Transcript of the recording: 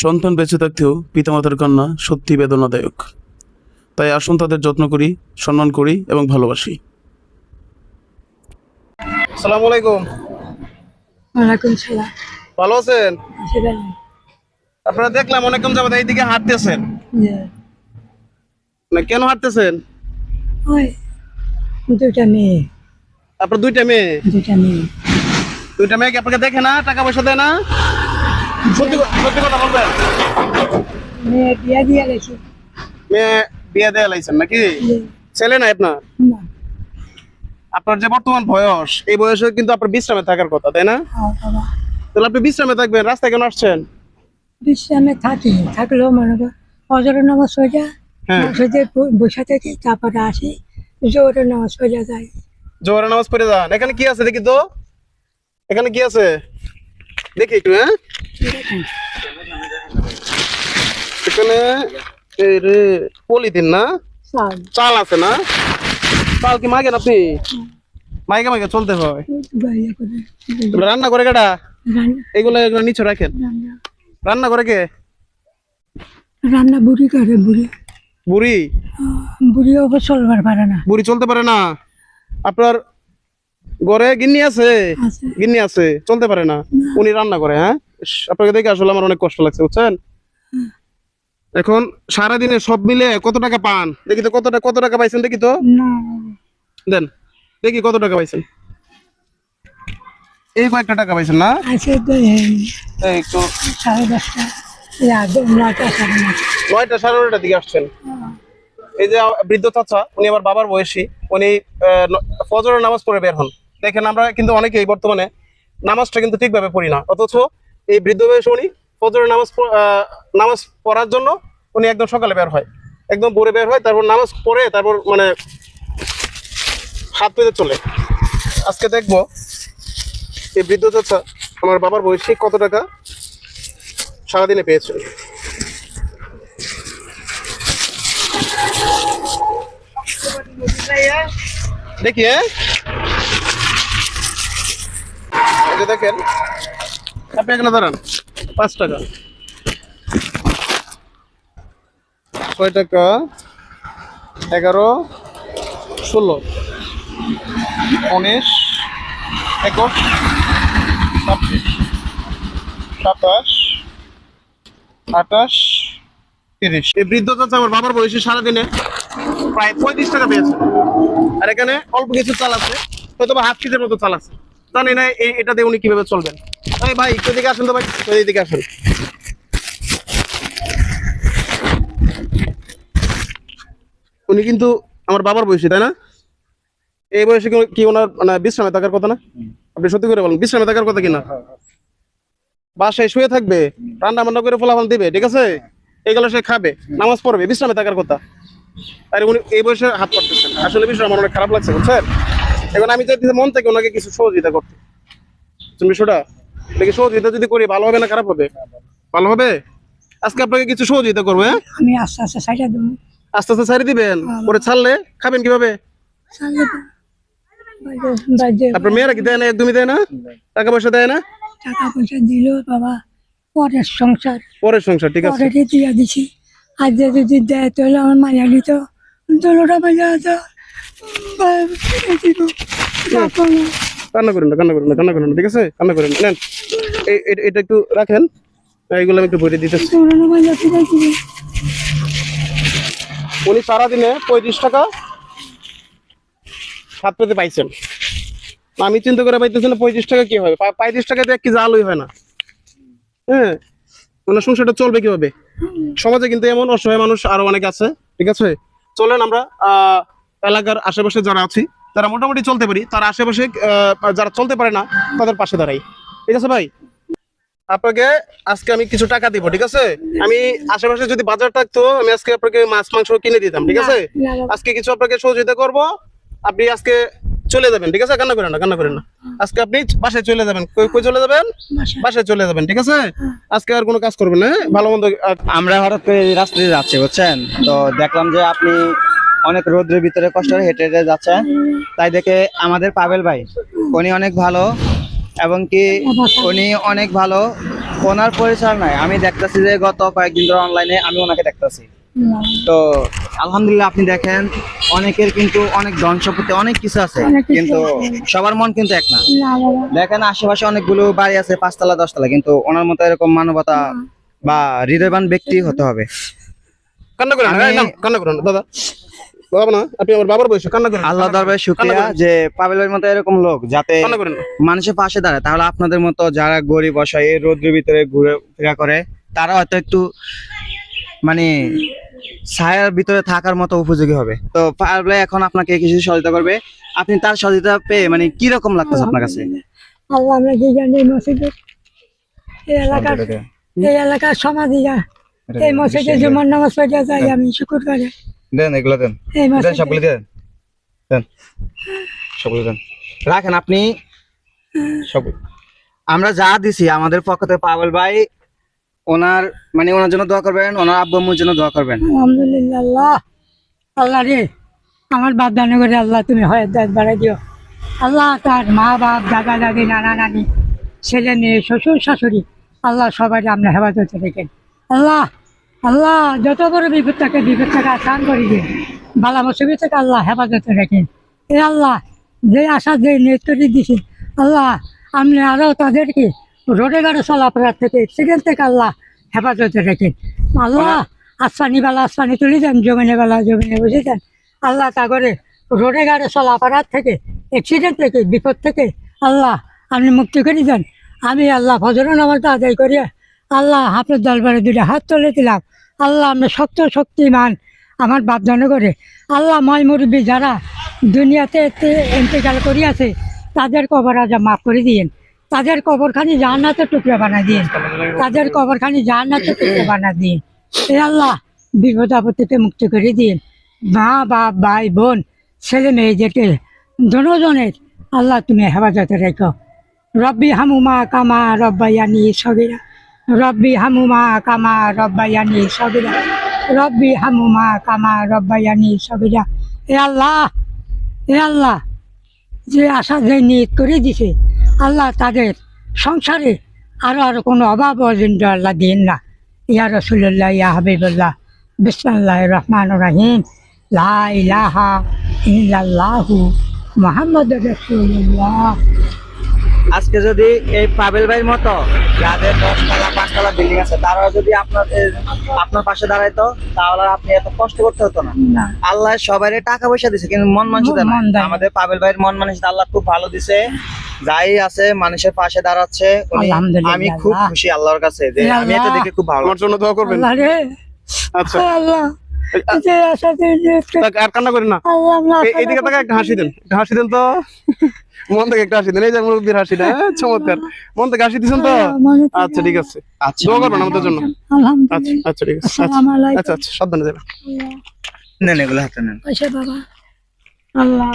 সন্তান বেঁচে থাকতেও পিতামাতার কান্না সত্যি বেদনাদায়ক। তাই আসুন তাদের যত্ন করি, সম্মান করি এবং ভালোবাসি। আসসালামু আলাইকুম। ওয়ালাইকুম সালাম। ভালো আছেন? সেটা আপনারা দেখলাম অনেকক্ষণ যাবত এইদিকে হাঁটতেছেন, যে মানে কেন হাঁটতেছেন? ওই দুইটা মেয়ে আপনার দুইটা মেয়ে? দুইটা মেয়ে দুইটা মেয়ে কি আপনাকে দেখে না, টাকা পয়সা দেয় না? সত্যি সত্যি কথা বলবেন। মেয়ে বিয়া দিয়া গেছে। মেয়ে বিয়ে দেয়া লাইছেন নাকি? ছেলে নাই আপনার? না, আপনার যে বর্তমান বয়স, এই বয়সে কিন্তু আপনার বিশ্রামে থাকার কথা, তাই না? বাবা তাহলে আপনি বিশ্রামে থাকবেন, রাস্তায় কেন আসছেন? বিশ্রামে থাকলেও মনে কর ফজরের নামাজ সোজা হ্যাঁ। বসে থেকে তারপরে আসি, জোরের নামাজ সোজা যাই। জোহরের নামাজ পড়ে যান। এখানে কি আছে দেখি তো, এখানে কি আছে দেখি একটু। হ্যাঁ, এখানে এই রে পলিথিন না, চাল চাল আছে না? চাল কি মাগেন আপনি? মাইকে মাইকে চলতে হয়। বাইরে করে এগুলো রান্না করে কেটা? রান্না এগুলো এগুলো নিচে রাখেন। রান্না রান্না করে কে? রান্না বুড়ি করে বুড়ি। বুড়ি? বুড়ি অবশ্য চলবার পারে না। বুড়ি চলতে পারে না? আপনার ঘরে গিন্নি আছে? আছে গিন্নি আছে, চলতে পারে না, উনি রান্না করে। হ্যাঁ, ইস, আপনাকে দেখে আসলে আমার অনেক কষ্ট লাগছে, বুঝছেন? এখন সারাদিনে সব মিলে কত টাকা পান দেখি তো, কত টাকা পাইছেন দেখি তো, না, দেন দেখি কত টাকা পাইছেন। এই কয়েকটা টাকা পাইছেন না? আছে তো এই একটু 10:30টা, 9টা 9:30। 9টা 9:30টার দিকে আসছেন। এই যে বৃদ্ধ চাচা, উনি আমার বাবার বয়সী, উনি ফজরের নামাজ পড়ে বের হন। দেখেন আমরা কিন্তু অনেকেই বর্তমানে নামাজটা কিন্তু ঠিকভাবে পড়ি না, অথচ এই বৃদ্ধ বয়সে উনি ফজরের নামাজ পড়ার জন্য উনি একদম সকালে বের হয়, একদম ভোরে বের হয়, তারপর নামাজ পড়ে তারপর মানে হাত পেতে চলে। আজকে দেখবো এই বৃদ্ধ চাচা আমার বাবার বয়সী কত টাকা সারাদিনে পেয়েছে। দেখি। হ্যাঁ, এই যে দেখেন, আপনি এখানে দাঁড়ান। 5 টাকা, 6 টাকা, 11, 16, 19, 21, 26, 27, 28, 30। এই বৃদ্ধ চাচা আমার বাবার বয়সী সারাদিনে প্রায় 35 টাকা পেয়েছে। আর এখানে অল্প কিছু চাল আছে, হয়তো বা হাফ কেজির মতো চাল আছে, জানি না এটা দিয়ে উনি কিভাবে চলবেন। এই ভাই একটু দিকে আসেন তো ভাই, এইদিকে আসেন। উনি কিন্তু আমার বাবার বয়সী, তাই না? এই বয়সে কি ওনার মানে বিশ্রামে থাকার কথা না? আপনি সত্যি করে বলেন, বিশ্রামে থাকার কথা কিনা? বাসায় শুয়ে থাকবে, রান্না বান্না করে ফলাফল দিবে, ঠিক আছে, এগুলো সে খাবে, নামাজ পড়বে, বিশ্রামে থাকার কথা। আর উনি এই বয়সে হাত পাততেছেন, আসলে বিষয়টা আমার অনেক খারাপ লাগছে, বুঝছেন? এখন আমি চাইতেছি মন থেকে ওনাকে কিছু সহযোগিতা করতে। বিষয়টা দেখি, সহযোগিতা যদি করি ভালো হবে না খারাপ হবে? ভালো হবে। আজকে আপনাকে কিছু সহযোগিতা করবো। হ্যাঁ, আমি আস্তে আস্তে সাইডা দেবো। আস্তে আস্তে ছাড়ি দিবেন, পরে ছাড়লে খাবেন কিভাবে? আপনার মেয়েরা কি দেয় না, একদমই দেয় না, টাকা পয়সা দেয় না? টাকা পয়সা দিল বাবা, পরের সংসার, পরের সংসার, ঠিক আছে। পরে দিয়া দিছি। আজ যদি দেয় তাহলে আমার মায়া দিত, দোলোটা বাজা আছে। কান্না করেন না, কান্না করেন না, কান্না করেন না, ঠিক আছে, কান্না করেন না। নেন, এটা একটু রাখেন, এইগুলো আমি একটু ভরে দিতেছি। উনি সারাদিনে 35 টাকা হাত পেতে পাইছেন। আমি চিন্তা করে পাইতেছি না 35 টাকা কি হবে, 35 টাকা দিয়ে কি জালই হয় না। হ্যাঁ, মানে সংসারটা চলবে কিভাবে? সমাজে কিন্তু এমন অসহায় মানুষ আরো অনেক আছে, ঠিক আছে। চলেন আমরা এলাকার আশেপাশে যারা আছি, যারা মোটামুটি চলতে পারি, তার আশেপাশে যারা চলতে পারে না তাদের পাশে দাঁড়াই, ঠিক আছে ভাই? আপনাকে আজকে আমি কিছু টাকা দিব, ঠিক আছে? আমি আশেপাশে যদি বাজার থাকতো আমি আজকে আপনাকে মাছ মাংস কিনে দিতাম, ঠিক আছে? আজকে কিছু আপনাকে সহযোগিতা করব, আপনি আজকে চলে যাবেন, ঠিক আছে? কান্না করেন না, কান্না করেন না। আজকে আপনি বাসায় চলে যাবেন। কই চলে যাবেন? বাসায় চলে যাবেন, ঠিক আছে? আজকে আর কোনো কাজ করবেন না, ভালো মন্দ। আমরা হঠাৎ করে এই রাস্তা দিয়ে যাচ্ছি, বুঝছেন তো, দেখলাম যে আপনি অনেক রোদ্রের ভিতরে কষ্ট করে হেঁটে হেঁটে যাচ্ছেন। তাই দেখে আমাদের পাবেল ভাই, উনি অনেক ভালো, এবং কি উনি অনেক ভালো ওনার পরিচয় নাই, আমি দেখতেছি যে গত কয়েকদিন ধরে অনলাইনে আমি ওনাকে দেখতেছি। তো আলহামদুলিল্লাহ আপনি দেখেন অনেকের কিন্তু অনেক ধন সম্পত্তি অনেক কিছু আছে, অনেক কিছু কিন্তু সবার মন কিন্তু এক না। না বাবা, দেখেন আশেপাশে অনেকগুলো বাড়ি আছে 5 তলা 10 তলা, কিন্তু ওনার মতো এরকম মানবতা বা হৃদয়বান ব্যক্তি হতে হবে। কান্না করেন না, এই নাও, কান্না করেন না, দাদা বাবা না, আপনি আমার বাবার বয়সে কান্না করেন না। আল্লাহ দরবারে শুকরিয়া যে পাবেলের মতো এরকম লোক যাতে কান্না করেন না। মানুষের পাশে দাঁড়ায়। তাহলে আপনাদের মতো যারা গরিব অসহায় এই রোদ্রের ভিতরে ঘুরে ফেরা করে, তারা হয়তো একটু মানে ছায়ার ভিতরে থাকার মতো উপযোগী হবে। তো পাবেল এখন আপনাকে কিছু সহযোগিতা করবে, আপনি তার সহযোগিতা পেয়ে মানে কি রকম লাগতেছে আপনার কাছে? আল্লাহ আমরা যে জানি এই মসজিদে এই এলাকার সমাধিরা এই মসজিদে জুমার নামাজ পড়ে যাই আমি শুকুর করে দেন এগুলো দেন, এই দেন মসজিদে সবগুলো দেন, দেন সবগুলো দেন, রাখেন আপনি সব। আমরা যা দিছি আমাদের পক্ষ থেকে পাবেল ভাই ওনার মানে ওনার জন্য দোয়া করবেন, ওনার আব্বু আম্মুর জন্য দোয়া করবেন। আলহামদুলিল্লাহ। আল্লাহ আল্লাহ রে আমার বাপ দান করে আল্লাহ তুমি হয় দাঁত বাড়াই দিও। আল্লাহ তার মা বাপ দাদা দাদি নানা নানি ছেলে মেয়ে শ্বশুর শাশুড়ি আল্লাহ সবাই আমরা হেফাজতে রেখেন। আল্লাহ আল্লাহ যত বড় বিপদ থাকে আসান করে দিন, বালা মুসিবত থেকে আল্লাহ হেফাজতে রেখেন। এ আল্লাহ যে আশা যে নেট করে দিছি আল্লাহ আপনি আরও তাদেরকে রোডে গাড়ি চলাফেরার থেকে অ্যাক্সিডেন্ট থেকে আল্লাহ হেফাজতে রেখেন। আল্লাহ আসমানি বেলা আসমানি তুলে দেন, জমিনে বেলা জমিনে বসে দেন। আল্লাহ তা করে রোডে গাড়ি চলাফেরার থেকে অ্যাক্সিডেন্ট থেকে বিপদ থেকে আল্লাহ আপনি মুক্তি করে দেন। আমি আল্লাহ ফজরের নামাজটা আদায় করিয়া আল্লাহ আপনার দরবারে দুটো হাত তুলে দিলাম। আল্লাহ আপনি শক্তিমান আমার বাপ জানো করে আল্লাহ ময় মুরব্বী যারা দুনিয়াতে ইন্তেকাল করিয়াছে তাদের কবর আজ মাফ করে দিয়েন, তাদের কবরখানি জান্নাতের টুকরা বানা দিন, তাদের কবরখানি জান্নাতের টুকরা বানা দিন। এ আল্লাহ বিপদ আপত্তিতে মুক্তি করে দিন। মা বাপ ভাই বোন ছেলে মেয়েদেরকে দুজনের আল্লাহ তুমি হেফাজতে রেখো। রব্বি হামুমা কামা রব্বায়ানি সগীরা, রব্বি হামুমা কামা রব্বায়ানি সগীরা, রব্বি হামুমা কামা রব্বায়ানি সগীরা। এ আল্লাহ যে আশা যে নিয়ত করে দিছে আল্লাহ তাদের সংসারে আরো কোনো অভাব অজন্য আল্লাহ দিন না। ইয়া রাসূলুল্লাহ ইয়া হাবিবাল্লাহ বিসমিল্লাহির রহমানির রহিম লা ইলাহা ইল্লাল্লাহু মুহাম্মাদুর রাসূলুল্লাহ। আজকে যদি এই পাবেল ভাইয়ের মতো যাদের 10 তলা 5 তলা বিল্ডিং আছে তারা যদি আপনার পাশে দাঁড়াইতো তাহলে আপনি এত কষ্ট করতে হতো না। না আল্লাহ সবাইরে টাকা পয়সা দিছে কিন্তু মন মানসিকতা না। মন দেয় না। আমাদের পাবেল ভাইয়ের মন মানসিকতা আল্লাহ খুব ভালো দিছে, যাই আছে মানুষের পাশে দাঁড়াচ্ছে আলহামদুলিল্লাহ। আমি খুব খুশি আল্লাহর কাছে যে আমি এটা দেখে খুব ভালো আমার জন্য দোয়া করবেন। আল্লাহ রে আচ্ছা আল্লাহ যে আশা যে নিয়ত করে আর কান্না করেন না। আল্লাহ আমরা এইদিকে তাকে একটা হাসি দেন, একটা হাসি দেন তো, মন থেকে একটা হাসি দেন। এই যে মুরব্বীর হাসিটা, চমৎকার, মন থেকে হাসি দিচ্ছেন তো। মনে থেকে- আচ্ছা ঠিক আছে, আচ্ছা দোয়া করবেন আমাদের জন্য। আচ্ছা আলহামদুলিল্লাহ। আচ্ছা ঠিক আছে, আসসালামু আলাইকুম। আচ্ছা আচ্ছা সাবধানে যাবেন। আল্লাহ নেন এগুলো হাতে নেন। আচ্ছা বাবা আল্লাহ